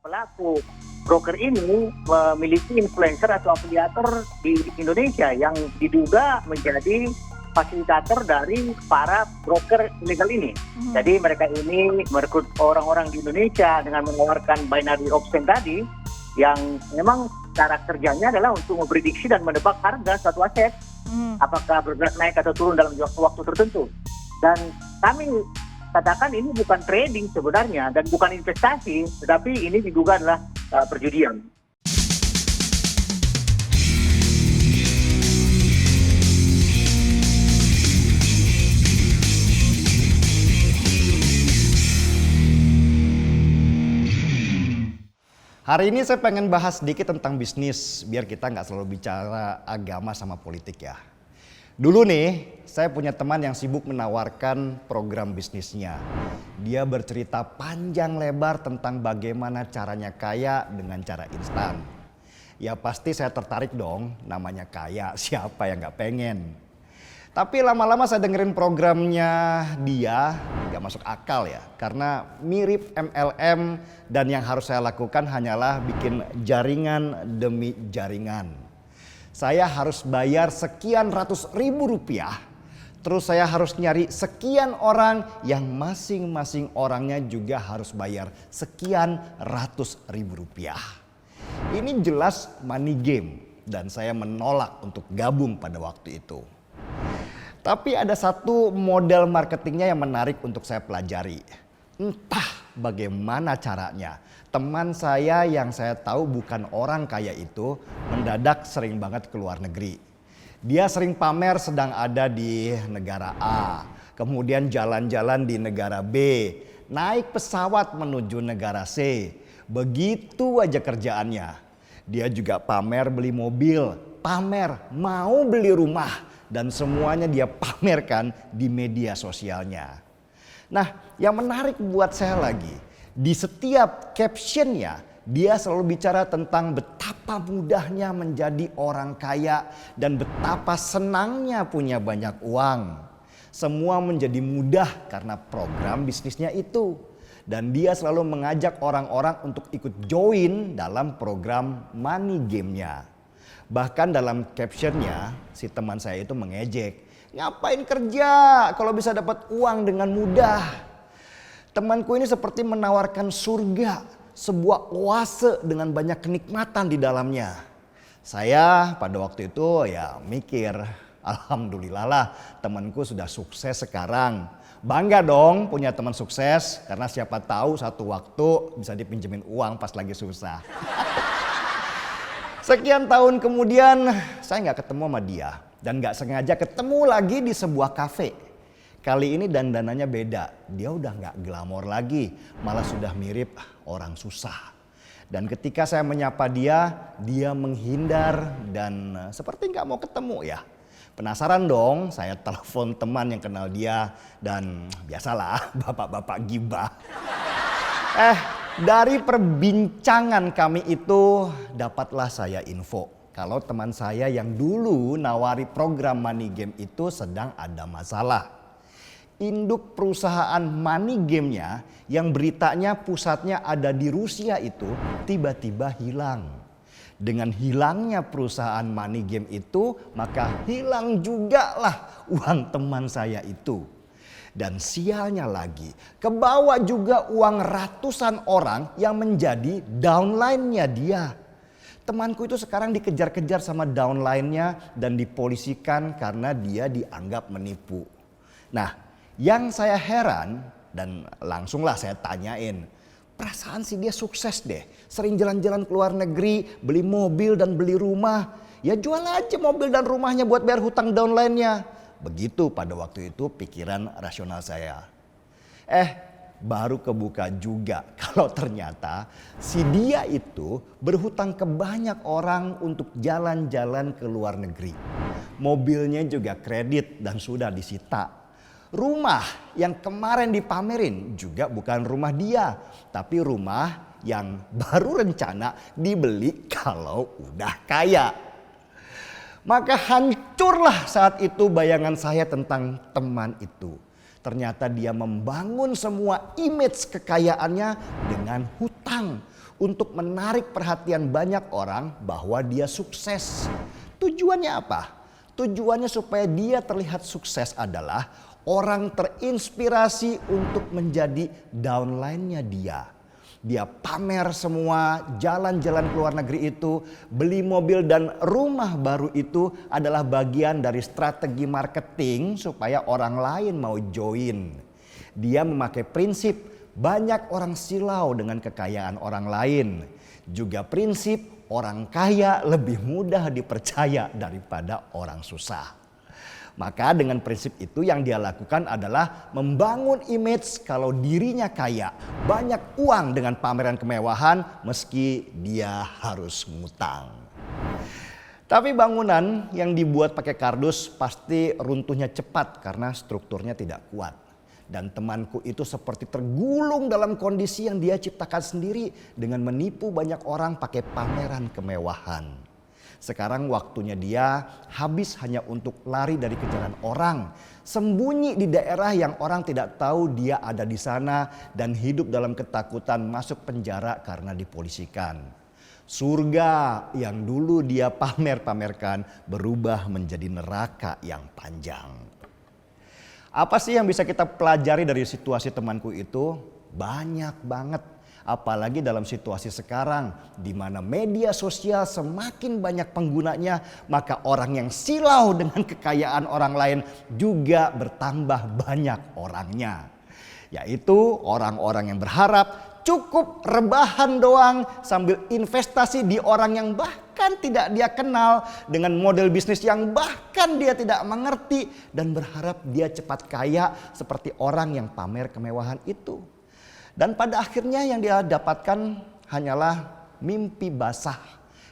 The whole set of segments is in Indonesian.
pelaku broker ini memiliki influencer atau afiliator di Indonesia yang diduga menjadi fasilitator dari para broker ilegal ini. Jadi mereka ini merekrut orang-orang di Indonesia dengan menawarkan binary option tadi yang memang cara kerjanya adalah untuk memprediksi dan menebak harga suatu aset. Apakah bergerak naik atau turun dalam waktu tertentu. Dan kami katakan ini bukan trading sebenarnya dan bukan investasi, tetapi ini diduga adalah perjudian. Hari ini saya pengen bahas sedikit tentang bisnis, biar kita nggak selalu bicara agama sama politik ya. Dulu nih, saya punya teman yang sibuk menawarkan program bisnisnya. Dia bercerita panjang lebar tentang bagaimana caranya kaya dengan cara instan. Ya pasti saya tertarik dong, namanya kaya, siapa yang nggak pengen. Tapi lama-lama saya dengerin programnya dia, gak masuk akal ya. Karena mirip MLM dan yang harus saya lakukan hanyalah bikin jaringan demi jaringan. Saya harus bayar sekian ratus ribu rupiah. Terus saya harus nyari sekian orang yang masing-masing orangnya juga harus bayar sekian ratus ribu rupiah. Ini jelas money game dan saya menolak untuk gabung pada waktu itu. Tapi ada satu model marketingnya yang menarik untuk saya pelajari. Entah bagaimana caranya. Teman saya yang saya tahu bukan orang kaya itu mendadak sering banget ke luar negeri. Dia sering pamer sedang ada di negara A. Kemudian jalan-jalan di negara B. Naik pesawat menuju negara C. Begitu aja kerjaannya. Dia juga pamer beli mobil. Pamer mau beli rumah. Dan semuanya dia pamerkan di media sosialnya. Nah, yang menarik buat saya lagi, di setiap captionnya dia selalu bicara tentang betapa mudahnya menjadi orang kaya dan betapa senangnya punya banyak uang. Semua menjadi mudah karena program bisnisnya itu. Dan dia selalu mengajak orang-orang untuk ikut join dalam program money game-nya. Bahkan dalam captionnya si teman saya itu mengejek. Ngapain kerja kalau bisa dapat uang dengan mudah? Temanku ini seperti menawarkan surga. Sebuah oase dengan banyak kenikmatan di dalamnya. Saya pada waktu itu ya mikir. Alhamdulillah lah temanku sudah sukses sekarang. Bangga dong punya teman sukses. Karena siapa tahu satu waktu bisa dipinjemin uang pas lagi susah. Sekian tahun kemudian saya nggak ketemu sama dia dan nggak sengaja ketemu lagi di sebuah kafe. Kali ini dandanannya beda, dia udah nggak glamor lagi, malah sudah mirip orang susah. Dan ketika saya menyapa dia menghindar dan seperti nggak mau ketemu ya. Penasaran dong, saya telepon teman yang kenal dia dan biasalah bapak-bapak gibah. Dari perbincangan kami itu dapatlah saya info kalau teman saya yang dulu nawari program money game itu sedang ada masalah. Induk perusahaan money game-nya yang beritanya pusatnya ada di Rusia itu tiba-tiba hilang. Dengan hilangnya perusahaan money game itu maka hilang juga lah uang teman saya itu. Dan sialnya lagi, kebawa juga uang ratusan orang yang menjadi downline-nya dia. Temanku itu sekarang dikejar-kejar sama downline-nya dan dipolisikan karena dia dianggap menipu. Nah, yang saya heran dan langsunglah saya tanyain, perasaan sih dia sukses deh. Sering jalan-jalan ke luar negeri, beli mobil dan beli rumah. Ya jual aja mobil dan rumahnya buat bayar hutang downline-nya. Begitu pada waktu itu pikiran rasional saya. Baru kebuka juga kalau ternyata si dia itu berhutang ke banyak orang untuk jalan-jalan ke luar negeri. Mobilnya juga kredit dan sudah disita. Rumah yang kemarin dipamerin juga bukan rumah dia, tapi rumah yang baru rencana dibeli kalau udah kaya. Maka hancurlah saat itu bayangan saya tentang teman itu. Ternyata dia membangun semua image kekayaannya dengan hutang. untuk menarik perhatian banyak orang bahwa dia sukses. Tujuannya apa? Tujuannya supaya dia terlihat sukses adalah orang terinspirasi untuk menjadi downline-nya dia. Dia pamer semua jalan-jalan ke luar negeri itu, beli mobil dan rumah baru itu adalah bagian dari strategi marketing supaya orang lain mau join. Dia memakai prinsip banyak orang silau dengan kekayaan orang lain. Juga prinsip orang kaya lebih mudah dipercaya daripada orang susah. Maka dengan prinsip itu yang dia lakukan adalah membangun image kalau dirinya kaya, banyak uang dengan pameran kemewahan meski dia harus ngutang. Tapi bangunan yang dibuat pakai kardus pasti runtuhnya cepat karena strukturnya tidak kuat. Dan temanku itu seperti tergulung dalam kondisi yang dia ciptakan sendiri dengan menipu banyak orang pakai pameran kemewahan. Sekarang waktunya dia habis hanya untuk lari dari kejaran orang. Sembunyi di daerah yang orang tidak tahu dia ada di sana dan hidup dalam ketakutan masuk penjara karena dipolisikan. Surga yang dulu dia pamer-pamerkan berubah menjadi neraka yang panjang. Apa sih yang bisa kita pelajari dari situasi temanku itu? Banyak banget. Apalagi dalam situasi sekarang di mana media sosial semakin banyak penggunanya, maka orang yang silau dengan kekayaan orang lain juga bertambah banyak orangnya. Yaitu orang-orang yang berharap cukup rebahan doang sambil investasi di orang yang bahkan tidak dia kenal dengan model bisnis yang bahkan dia tidak mengerti dan berharap dia cepat kaya seperti orang yang pamer kemewahan itu. Dan pada akhirnya yang dia dapatkan hanyalah mimpi basah,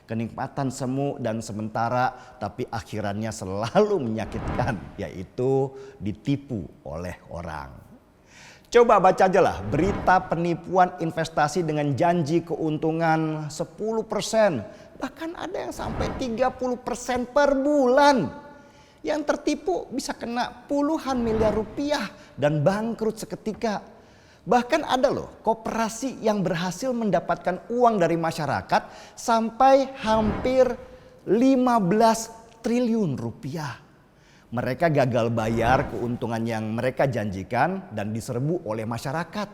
kenikmatan semu dan sementara, tapi akhirannya selalu menyakitkan, yaitu ditipu oleh orang. Coba baca aja lah berita penipuan investasi dengan janji keuntungan 10%, bahkan ada yang sampai 30% per bulan. Yang tertipu bisa kena puluhan miliar rupiah dan bangkrut seketika. Bahkan ada loh koperasi yang berhasil mendapatkan uang dari masyarakat sampai hampir 15 triliun rupiah. Mereka gagal bayar keuntungan yang mereka janjikan dan diserbu oleh masyarakat.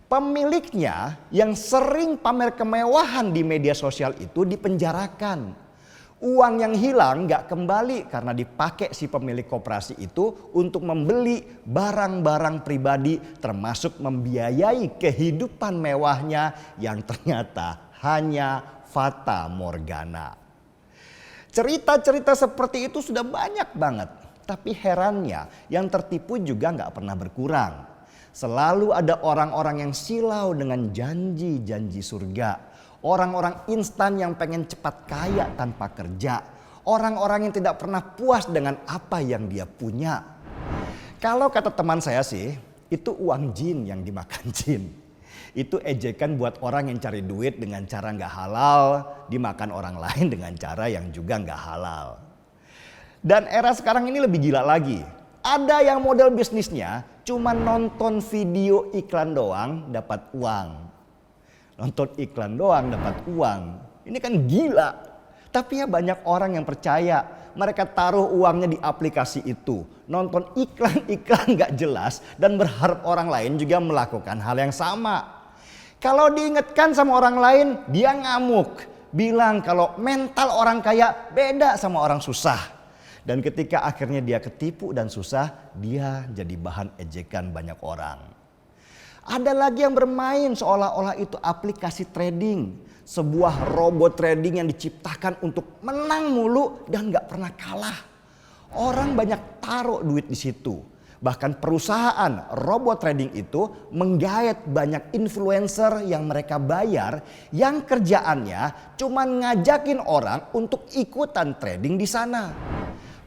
Pemiliknya yang sering pamer kemewahan di media sosial itu dipenjarakan. Uang yang hilang gak kembali karena dipakai si pemilik koperasi itu untuk membeli barang-barang pribadi termasuk membiayai kehidupan mewahnya yang ternyata hanya fata morgana. Cerita-cerita seperti itu sudah banyak banget. Tapi herannya yang tertipu juga gak pernah berkurang. Selalu ada orang-orang yang silau dengan janji-janji surga. Orang-orang instan yang pengen cepat kaya tanpa kerja. Orang-orang yang tidak pernah puas dengan apa yang dia punya. Kalau kata teman saya sih, itu uang jin yang dimakan jin. Itu ejekan buat orang yang cari duit dengan cara gak halal, dimakan orang lain dengan cara yang juga gak halal. Dan era sekarang ini lebih gila lagi. Ada yang model bisnisnya cuma nonton video iklan doang dapat uang. Nonton iklan doang dapat uang. Ini kan gila. Tapi ya banyak orang yang percaya. Mereka taruh uangnya di aplikasi itu. Nonton iklan-iklan gak jelas. Dan berharap orang lain juga melakukan hal yang sama. Kalau diingatkan sama orang lain, dia ngamuk. Bilang kalau mental orang kaya beda sama orang susah. Dan ketika akhirnya dia ketipu dan susah, dia jadi bahan ejekan banyak orang. Ada lagi yang bermain seolah-olah itu aplikasi trading. Sebuah robot trading yang diciptakan untuk menang mulu dan gak pernah kalah. Orang banyak taruh duit di situ. Bahkan perusahaan robot trading itu menggait banyak influencer yang mereka bayar. Yang kerjaannya cuma ngajakin orang untuk ikutan trading di sana.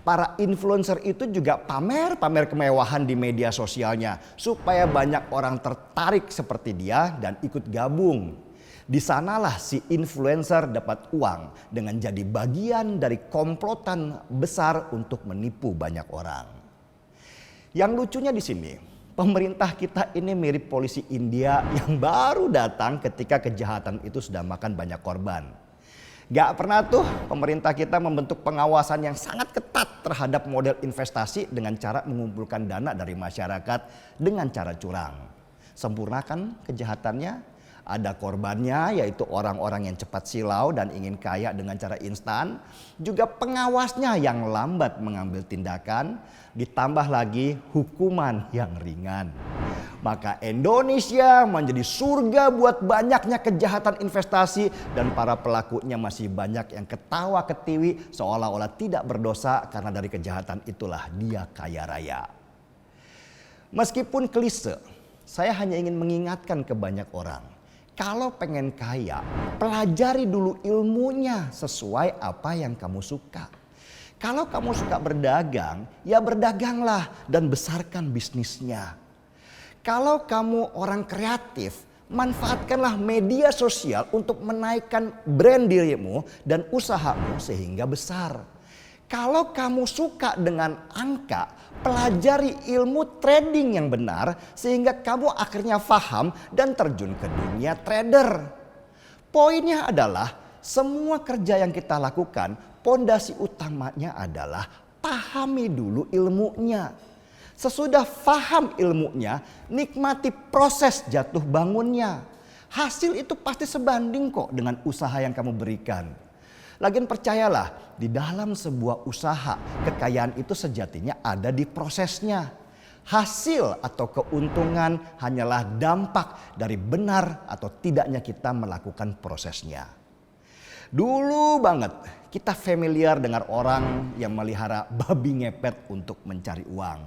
Para influencer itu juga pamer kemewahan di media sosialnya supaya banyak orang tertarik seperti dia dan ikut gabung. Di sanalah si influencer dapat uang dengan jadi bagian dari komplotan besar untuk menipu banyak orang. Yang lucunya di sini, Pemerintah kita ini mirip polisi India yang baru datang ketika kejahatan itu sudah makan banyak korban. Gak pernah tuh pemerintah kita membentuk pengawasan yang sangat ketat terhadap model investasi dengan cara mengumpulkan dana dari masyarakat dengan cara curang. Sempurnakan kejahatannya, ada korbannya yaitu orang-orang yang cepat silau dan ingin kaya dengan cara instan. Juga pengawasnya yang lambat mengambil tindakan, ditambah lagi hukuman yang ringan. Maka Indonesia menjadi surga buat banyaknya kejahatan investasi dan para pelakunya masih banyak yang ketawa ketiwi seolah-olah tidak berdosa karena dari kejahatan itulah dia kaya raya. Meskipun klise, saya hanya ingin mengingatkan ke banyak orang. Kalau pengen kaya, pelajari dulu ilmunya sesuai apa yang kamu suka. Kalau kamu suka berdagang, ya berdaganglah dan besarkan bisnisnya. Kalau kamu orang kreatif, manfaatkanlah media sosial untuk menaikkan brand dirimu dan usahamu sehingga besar. Kalau kamu suka dengan angka, pelajari ilmu trading yang benar sehingga kamu akhirnya paham dan terjun ke dunia trader. Poinnya adalah semua kerja yang kita lakukan, pondasi utamanya adalah pahami dulu ilmunya. Sesudah paham ilmunya, nikmati proses jatuh bangunnya. Hasil itu pasti sebanding kok dengan usaha yang kamu berikan. Lagian percayalah, di dalam sebuah usaha, kekayaan itu sejatinya ada di prosesnya. Hasil atau keuntungan hanyalah dampak dari benar atau tidaknya kita melakukan prosesnya. Dulu banget kita familiar dengan orang yang melihara babi ngepet untuk mencari uang.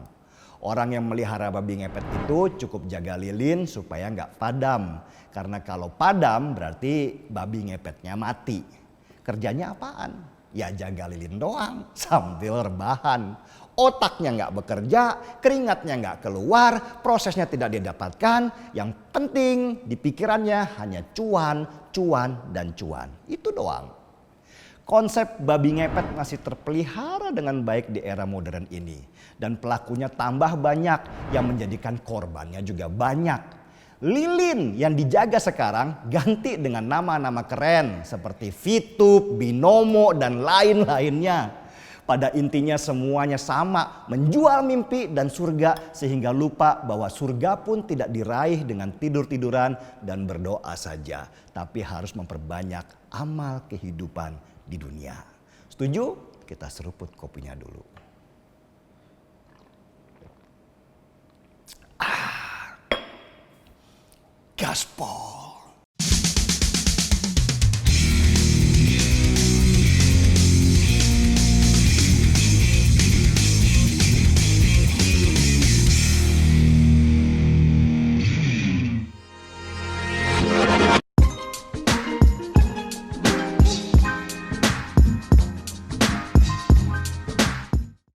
Orang yang melihara babi ngepet itu cukup jaga lilin supaya nggak padam. Karena kalau padam berarti babi ngepetnya mati. Kerjanya apaan? Ya jaga lilin doang sambil rebahan. Otaknya nggak bekerja, keringatnya nggak keluar, prosesnya tidak didapatkan. Yang penting di pikirannya hanya cuan, cuan, dan cuan. Itu doang. Konsep babi ngepet masih terpelihara dengan baik di era modern ini. Dan pelakunya tambah banyak yang menjadikan korbannya juga banyak. Lilin yang dijaga sekarang ganti dengan nama-nama keren seperti Fitup, Binomo, dan lain-lainnya. Pada intinya semuanya sama, menjual mimpi dan surga sehingga lupa bahwa surga pun tidak diraih dengan tidur-tiduran dan berdoa saja. Tapi harus memperbanyak amal kehidupan di dunia. Setuju? Kita seruput kopinya dulu. Gaspol.